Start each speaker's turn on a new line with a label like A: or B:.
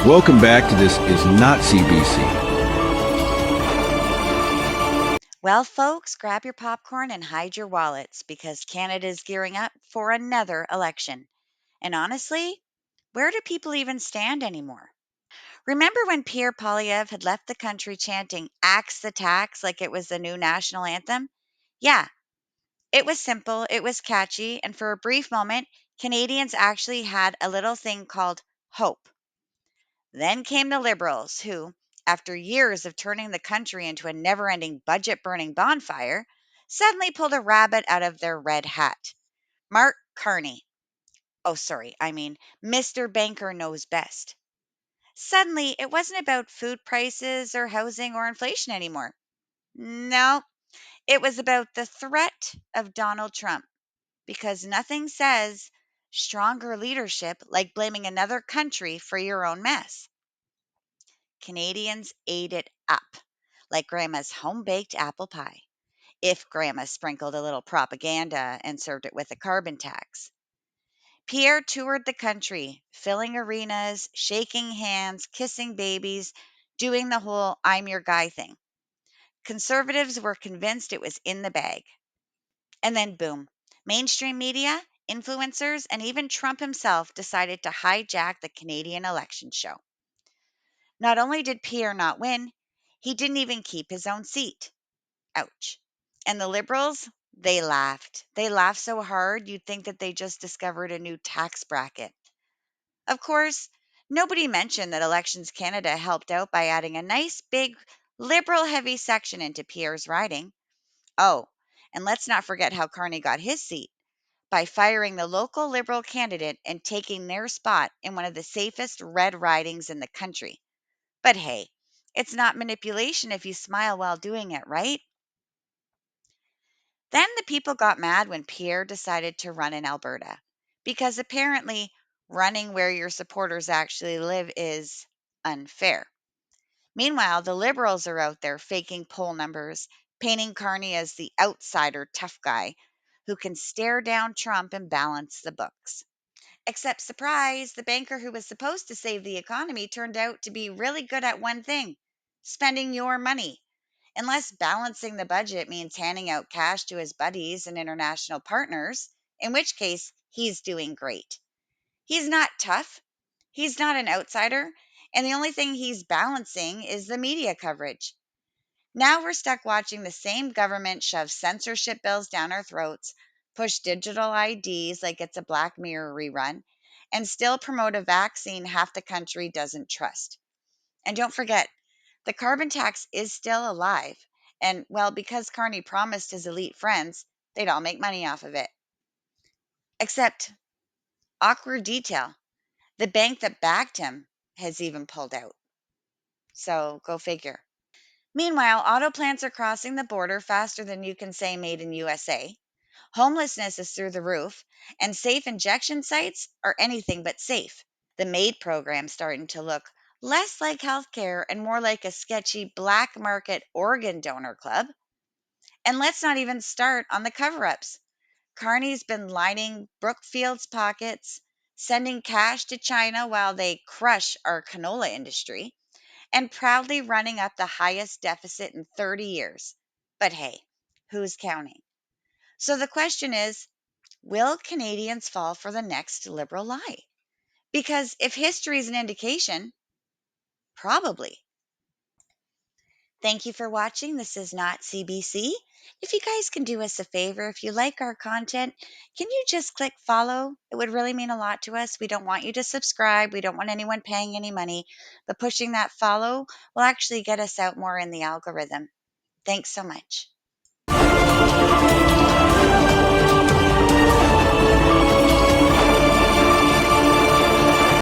A: Welcome back to This Is Not CBC.
B: Well, folks, grab your popcorn and hide your wallets because Canada's gearing up for another election. And honestly, where do people even stand anymore? Remember when Pierre Poilievre had left the country chanting Axe the Tax like it was the new national anthem? Yeah, it was simple, it was catchy, and for a brief moment, Canadians actually had a little thing called hope. Then came the Liberals, who, after years of turning the country into a never ending budget burning bonfire, suddenly pulled a rabbit out of their red hat. Mark Carney. Oh, sorry, I mean, Mr. Banker knows best. Suddenly, it wasn't about food prices or housing or inflation anymore. No, it was about the threat of Donald Trump, because nothing says stronger leadership like blaming another country for your own mess. Canadians ate it up like grandma's home baked apple pie, if grandma sprinkled a little propaganda and served it with a carbon tax. Pierre toured the country, filling arenas, shaking hands, kissing babies, doing the whole I'm your guy thing. Conservatives were convinced it was in the bag. And then, boom, mainstream media, influencers, and even Trump himself decided to hijack the Canadian election show. Not only did Pierre not win, he didn't even keep his own seat. Ouch. And the Liberals, they laughed. They laughed so hard you'd think that they just discovered a new tax bracket. Of course, nobody mentioned that Elections Canada helped out by adding a nice big Liberal heavy section into Pierre's riding. Oh, and let's not forget how Carney got his seat by firing the local Liberal candidate and taking their spot in one of the safest red ridings in the country. But hey, it's not manipulation if you smile while doing it, right? Then the people got mad when Pierre decided to run in Alberta, because apparently running where your supporters actually live is unfair. Meanwhile, the Liberals are out there faking poll numbers, painting Carney as the outsider tough guy who can stare down Trump and balance the books. Except, surprise, the banker who was supposed to save the economy turned out to be really good at one thing: spending your money. Unless balancing the budget means handing out cash to his buddies and international partners, in which case he's doing great. He's not tough, he's not an outsider, and the only thing he's balancing is the media coverage. Now we're stuck watching the same government shove censorship bills down our throats, push digital IDs like it's a Black Mirror rerun, and still promote a vaccine half the country doesn't trust. And don't forget, the carbon tax is still alive. And, well, because Carney promised his elite friends, they'd all make money off of it. Except, awkward detail, the bank that backed him has even pulled out. So go figure. Meanwhile, auto plants are crossing the border faster than you can say made in USA. Homelessness is through the roof, and safe injection sites are anything but safe. The MAID program's starting to look less like healthcare and more like a sketchy black market organ donor club. And let's not even start on the cover ups. Carney's been lining Brookfield's pockets, sending cash to China while they crush our canola industry, and proudly running up the highest deficit in 30 years. But hey, who's counting? So the question is, will Canadians fall for the next liberal lie? Because if history is an indication, probably. Thank you for watching. This is not CBC. If you guys can do us a favor, if you like our content, can you just click follow? It would really mean a lot to us. We don't want you to subscribe. We don't want anyone paying any money, but pushing that follow will actually get us out more in the algorithm. Thanks so much.